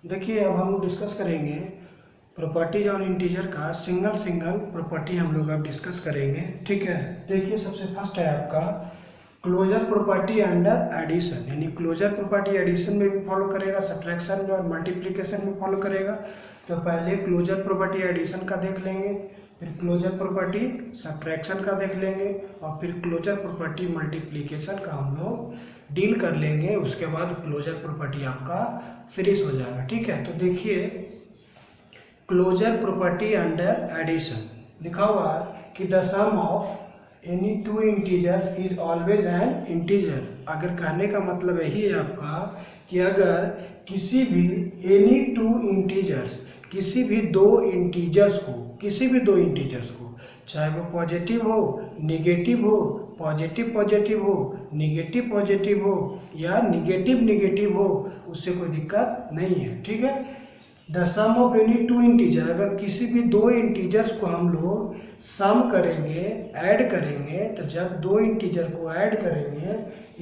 देखिए अब हम लोग डिस्कस करेंगे प्रॉपर्टीज ऑन इंटीजर का सिंगल प्रॉपर्टी हम लोग अब डिस्कस करेंगे। ठीक है, देखिए सबसे फर्स्ट है आपका क्लोजर प्रॉपर्टी अंडर एडिशन, यानी क्लोजर प्रॉपर्टी एडिशन में भी फॉलो करेगा, सब्ट्रैक्शन में और मल्टीप्लिकेशन में फॉलो करेगा। तो पहले क्लोजर प्रॉपर्टी एडिशन का देख लेंगे, फिर क्लोजर प्रॉपर्टी सब्ट्रैक्शन का देख लेंगे और फिर क्लोजर प्रॉपर्टी मल्टीप्लिकेशन का हम लोग डील कर लेंगे। उसके बाद क्लोजर प्रॉपर्टी आपका फिनिश हो जाएगा। ठीक है, तो देखिए क्लोजर प्रॉपर्टी अंडर एडिशन लिखा हुआ है कि the sum of any two integers is always an integer. अगर कहने का मतलब यही है आपका कि अगर किसी भी एनी टू इंटीजर्स, किसी भी दो इंटीजर्स को, चाहे वो पॉजिटिव हो निगेटिव हो, पॉजिटिव पॉजिटिव हो निगेटिव पॉजिटिव हो या निगेटिव निगेटिव हो, उससे कोई दिक्कत नहीं है। ठीक है, the sum of any two integer, अगर किसी भी दो इंटीजर्स को हम लोग सम करेंगे, ऐड करेंगे, तो जब दो इंटीजर को ऐड करेंगे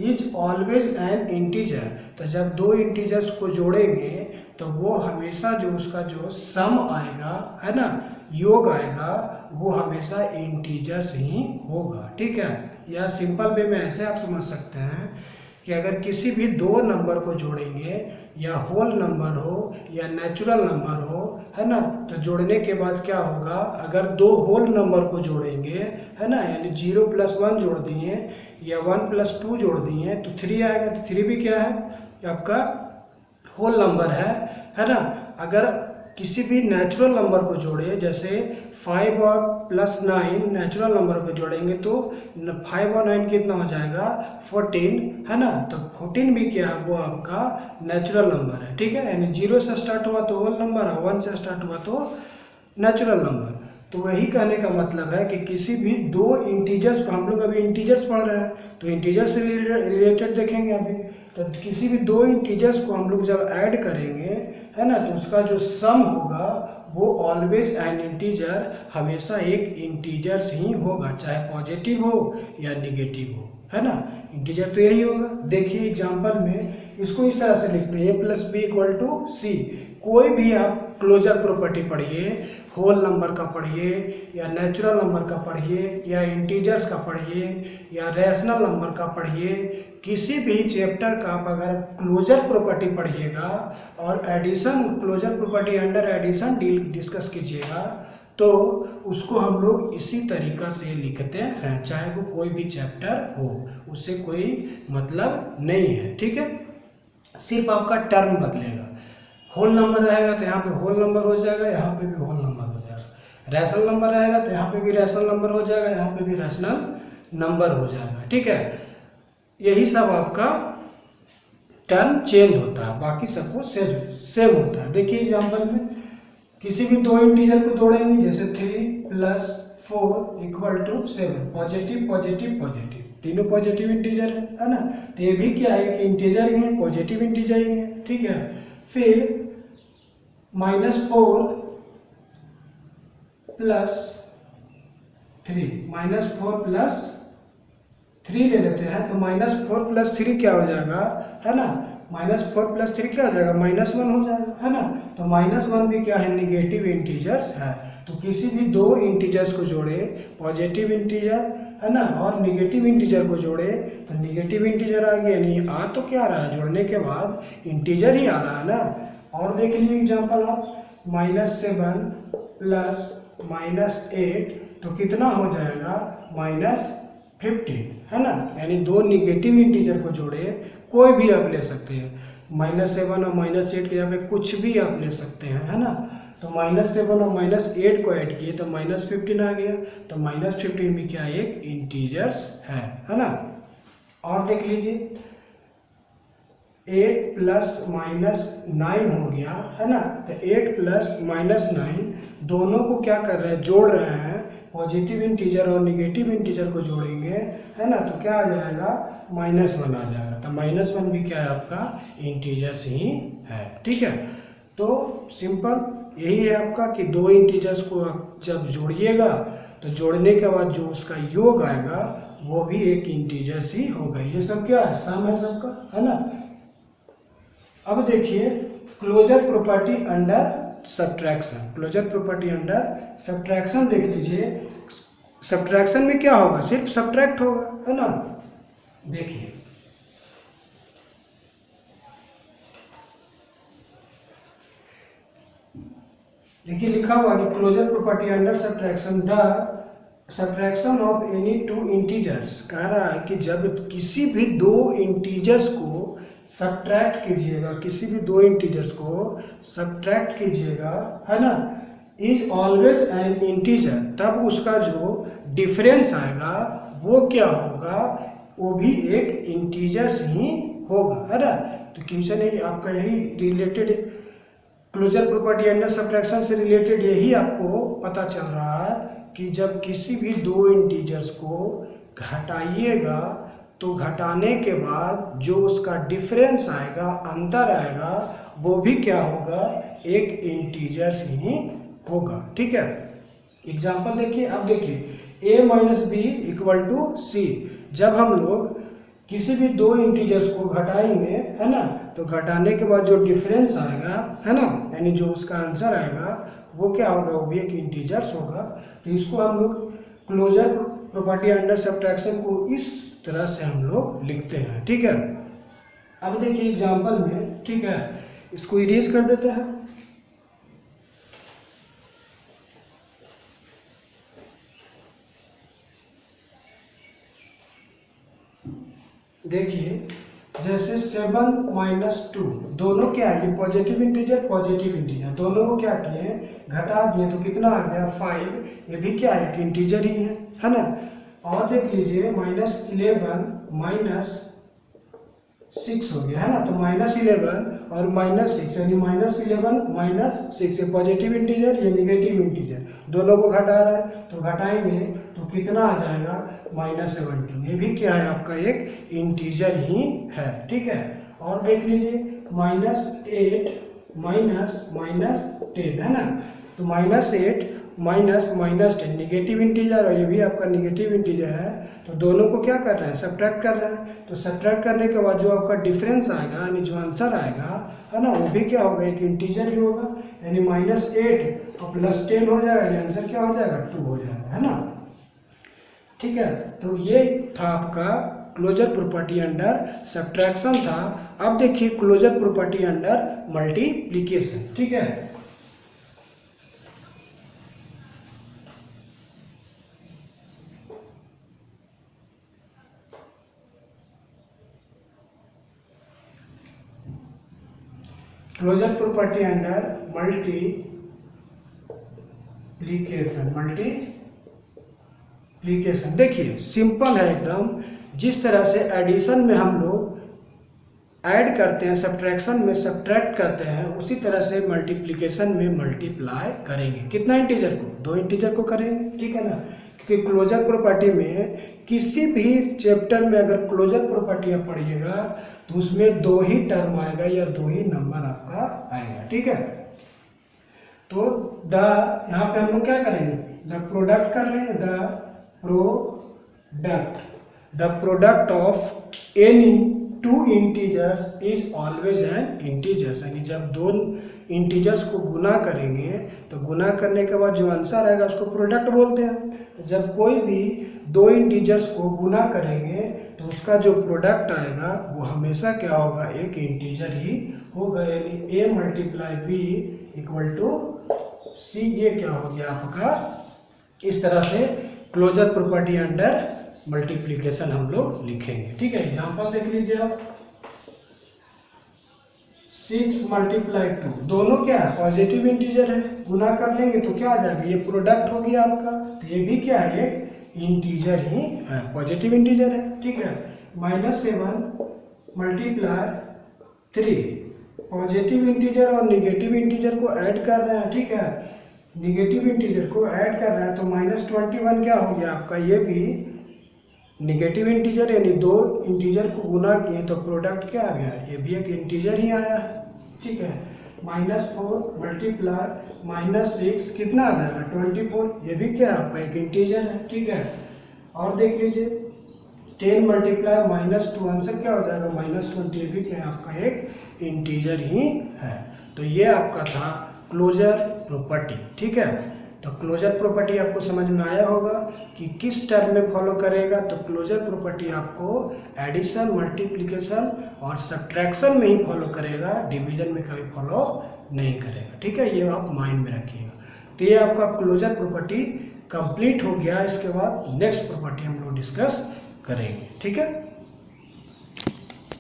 इज ऑलवेज एन इंटीजर, तो जब दो इंटीजर्स को जोड़ेंगे तो वो हमेशा जो उसका जो सम आएगा है ना, योग आएगा, वो हमेशा इंटीजर्स ही होगा। ठीक है, या सिंपल वे में ऐसे आप समझ सकते हैं कि अगर किसी भी दो नंबर को जोड़ेंगे, या होल नंबर हो या नेचुरल नंबर हो, है ना, तो जोड़ने के बाद क्या होगा, अगर दो होल नंबर को जोड़ेंगे, है ना, यानी 0 + 1 जोड़ दिए या 1 + 2 जोड़ दिए तो 3 आएगा। तो 3 भी क्या है, आपका होल नंबर है ना। अगर किसी भी नेचुरल नंबर को जोड़े, जैसे 5 और +9 नेचुरल नंबर को जोड़ेंगे तो 5 और 9 कितना हो जाएगा 14, है ना। तो 14 भी क्या है, वो आपका नेचुरल नंबर है। ठीक है, यानी 0 से स्टार्ट हुआ तो होल नंबर है, 1 से स्टार्ट हुआ तो नेचुरल नंबर। तो वही कहने का मतलब है कि किसी भी दो इंटीजर्स को, हम लोग अभी इंटीजर्स पढ़ रहे हैं तो इंटीजर से रिलेटेड देखेंगे अभी, तो किसी भी दो इंटीजर्स को हम लोग जब ऐड करेंगे, है ना, तो उसका जो सम होगा वो ऑलवेज एन इंटीजर, हमेशा एक इंटीजर्स ही होगा, चाहे पॉजिटिव हो या निगेटिव हो, है ना। इंटीजर तो यही होगा। देखिए एग्जांपल में इसको इस तरह से लिखते हैं a + b = c। कोई भी आप क्लोजर प्रॉपर्टी पढ़िए, होल नंबर का पढ़िए या नेचुरल नंबर का पढ़िए या इंटीजर्स का पढ़िए या रैशनल नंबर का पढ़िए, किसी भी चैप्टर का आप अगर क्लोजर प्रॉपर्टी पढ़िएगा और addition, closure property under addition discuss कीजिएगा, तो उसको हम लोग इसी तरीका से लिखते हैं, चाहे वो कोई भी चैप्टर हो, उससे कोई मतलब नहीं है। ठीक है, सिर्फ आपका टर्म बदलेगा। होल नंबर रहेगा तो यहाँ पे होल नंबर हो जाएगा, यहाँ पे भी होल नंबर हो जाएगा। रैशनल नंबर रहेगा तो यहाँ पे भी रैशनल नंबर हो जाएगा, यहाँ पे भी रैशनल नंबर हो जाएगा। ठीक है, यही सब आपका टर्म चेंज होता है, बाकी सब कुछ सेम होता है। देखिए एग्जाम्पल में किसी भी दो इंटीजर को जोड़ेंगे, जैसे 3 + 4 = 7, पॉजिटिव पॉजिटिव पॉजिटिव, तीनों पॉजिटिव इंटीजर है ना। तो ये भी क्या है कि इंटीजर ही है, पॉजिटिव इंटीजर ही है। ठीक है, फिर -4 + 3, -4 + 3 ले लेते हैं तो -4 + 3 क्या हो जाएगा, है ना, -4 + 3 क्या हो जाएगा, -1 हो जाएगा, है ना। तो -1 भी क्या है, निगेटिव इंटीजर्स है। तो किसी भी दो इंटीजर्स को जोड़े, पॉजिटिव इंटीजर है ना और निगेटिव इंटीजर को जोड़े तो निगेटिव इंटीजर आ गया, यानी आ तो क्या रहा है, जोड़ने के बाद इंटीजर ही आ रहा है ना। और देख लीजिए एग्जाम्पल आप, -7 + -8 तो कितना हो जाएगा, -15, है ना। यानी दो निगेटिव इंटीजर को जोड़े, कोई भी आप ले सकते हैं, -7 और -8 के यहाँ पे कुछ भी आप ले सकते हैं, है ना। तो -7 और -8 को ऐड किए तो -15 आ गया। तो -15 भी क्या एक इंटीजर्स है ना। और देख लीजिए 8 + -9 हो गया, है ना। तो 8 + -9 दोनों को क्या कर रहे हैं, जोड़ रहे हैं, पॉजिटिव इंटीजर और निगेटिव इंटीजर को जोड़ेंगे, है ना, तो क्या आ जाएगा, -1 आ जाएगा। तो -1 भी क्या है आपका इंटीजर्स ही है। ठीक है, तो सिंपल यही है आपका कि दो इंटीजर्स को आप जब जोड़िएगा तो जोड़ने के बाद जो उसका योग आएगा वो भी एक इंटीजर्स ही होगा। ये सब क्या है, सम है सबका, है ना। अब देखिए closure property under subtraction, closure property under subtraction देख लीजिए। सब्ट्रैक्शन में क्या होगा, सिर्फ सब्ट्रैक्ट होगा, है ना। देखिए देखिए लिखा हुआ कि closure property under subtraction, the subtraction of any two integers, कह रहा है कि जब किसी भी दो इंटीजर्स को सब्ट्रैक्ट कीजिएगा, किसी भी दो इंटीजर्स को सब्ट्रैक्ट कीजिएगा, है ना, इज ऑलवेज एन इंटीजर, तब उसका जो डिफरेंस आएगा वो क्या होगा, वो भी एक इंटीजर्स ही होगा, है ना। तो क्वेश्चन है आपका यही related, closure property under subtraction से रिलेटेड यही आपको पता चल रहा है कि जब किसी भी दो इंटीजर्स को घटाइएगा तो घटाने के बाद जो उसका डिफरेंस आएगा, अंतर आएगा, वो भी क्या होगा, एक इंटीजर्स ही होगा, ठीक है। एग्जांपल देखिए, अब देखिए a minus B equal to C, जब हम लोग किसी भी दो इंटीजर्स को घटाएंगे, है ना, तो घटाने के बाद जो डिफरेंस आएगा, है ना, यानी जो उसका आंसर आएगा वो क्या होगा, वो भी एक इंटीजर्स होगा। तो इसको हम लोग क्लोजर प्रॉपर्टी अंडर सब्ट्रैक्शन को इस तरह से हम लोग लिखते हैं, ठीक है। अब देखिए एग्जांपल में, ठीक है, इसको इरेज कर देते हैं। देखिए जैसे 7 माइनस 2, दोनों क्या है, ये पॉजिटिव इंटीजर पॉजिटिव इंटीजर, दोनों को क्या किए, घटा दिए, तो कितना आ गया 5, ये भी क्या है, एक इंटीजर ही है ना। और देख लीजिए -11 माइनस 6 हो गया, है ना, तो -11 और -6 यानी -11 माइनस 6, ये पॉजिटिव इंटीजर, ये निगेटिव इंटीजर, दोनों को घटा रहा है, तो घटाएंगे तो कितना आ जाएगा, -17, ये भी क्या है, आपका एक इंटीजर ही है, ठीक है। और देख लीजिए -8 माइनस -10, है ना, तो -8 माइनस -10 निगेटिव इंटीजर, और ये भी आपका निगेटिव इंटीजर है, तो दोनों को क्या कर रहे हैं, सब्ट्रैक्ट कर रहे हैं। तो सब्ट्रैक्ट करने के बाद जो आपका डिफरेंस आएगा, यानी जो आंसर आएगा, है ना, वो भी क्या होगा, एक इंटीजर ही होगा, यानी -8 और +10 हो जाएगा, यानी आंसर क्या हो जाएगा, 2 हो जाएगा, है ना, ठीक है। तो ये था आपका क्लोजर प्रॉपर्टी अंडर सब्ट्रैक्शन था। अब देखिए क्लोजर प्रॉपर्टी अंडर मल्टीप्लिकेशन, ठीक है। क्लोजर प्रॉपर्टी अंडर मल्टीप्लिकेशन, देखिए सिंपल है एकदम। जिस तरह से एडिशन में हम लोग ऐड करते हैं, सब्ट्रैक्शन में सब्ट्रैक्ट करते हैं, उसी तरह से मल्टीप्लिकेशन में मल्टीप्लाई करेंगे। कितना इंटीजर को, दो इंटीजर को करेंगे, ठीक है ना। क्योंकि क्लोजर प्रॉपर्टी में किसी भी चैप्टर में अगर क्लोजर प्रॉपर्टी आप पढ़िएगा तो उसमें दो ही टर्म आएगा या दो ही नंबर आपका आएगा, ठीक है। तो यहाँ पे हम लोग क्या करेंगे, द प्रोडक्ट कर लेंगे, the product of any two integers is always N integers, यानी जब दो इंटीजर्स को गुना करेंगे तो गुना करने के बाद जो आंसर आएगा उसको प्रोडक्ट बोलते हैं। तो जब कोई भी दो इंटीजर्स को गुना करेंगे तो उसका जो प्रोडक्ट आएगा वो हमेशा क्या होगा, एक इंटीजर ही होगा, यानी a multiply b equal to c, ये क्या हो गया आपका। इस तरह से क्लोजर प्रॉपर्टी अंडर मल्टीप्लिकेशन हम लोग लिखेंगे, ठीक है। एग्जांपल देख लीजिए आप, 6 मल्टीप्लाई 2, दोनों क्या है, पॉजिटिव इंटीजर है, गुना कर लेंगे तो क्या आ जाएगा, ये प्रोडक्ट हो गया आपका, तो ये भी क्या है, एक इंटीजर ही है, पॉजिटिव इंटीजर है, ठीक है। -7 मल्टीप्लाई 3, पॉजिटिव इंटीजर और निगेटिव इंटीजर को ऐड कर रहे हैं, ठीक है, निगेटिव इंटीजर को ऐड कर रहे हैं, तो -21 क्या हो गया आपका, ये भी निगेटिव इंटीजर, यानी दो इंटीजर को गुना किए तो प्रोडक्ट क्या आ गया, ये भी एक इंटीजर ही आया है, ठीक है। -4 मल्टीप्लाई -6 कितना आ जाएगा, 24, ये भी क्या आपका एक इंटीजर है, ठीक है। और देख लीजिए 10 मल्टीप्लाई -2, आंसर क्या हो जाएगा, -20, ये भी क्या आपका एक इंटीजर ही है। तो ये आपका था क्लोजर प्रॉपर्टी। ठीक है, तो क्लोजर प्रॉपर्टी आपको समझ में आया होगा कि किस टर्म में फॉलो करेगा। तो क्लोजर प्रॉपर्टी आपको एडिशन, मल्टीप्लिकेशन और सब्ट्रैक्शन में ही फॉलो करेगा, डिवीजन में कभी फॉलो नहीं करेगा। ठीक है, ये आप माइंड में रखिएगा। तो ये आपका क्लोजर प्रॉपर्टी कंप्लीट हो गया। इसके बाद नेक्स्ट प्रॉपर्टी हम लोग डिस्कस करेंगे। ठीक है।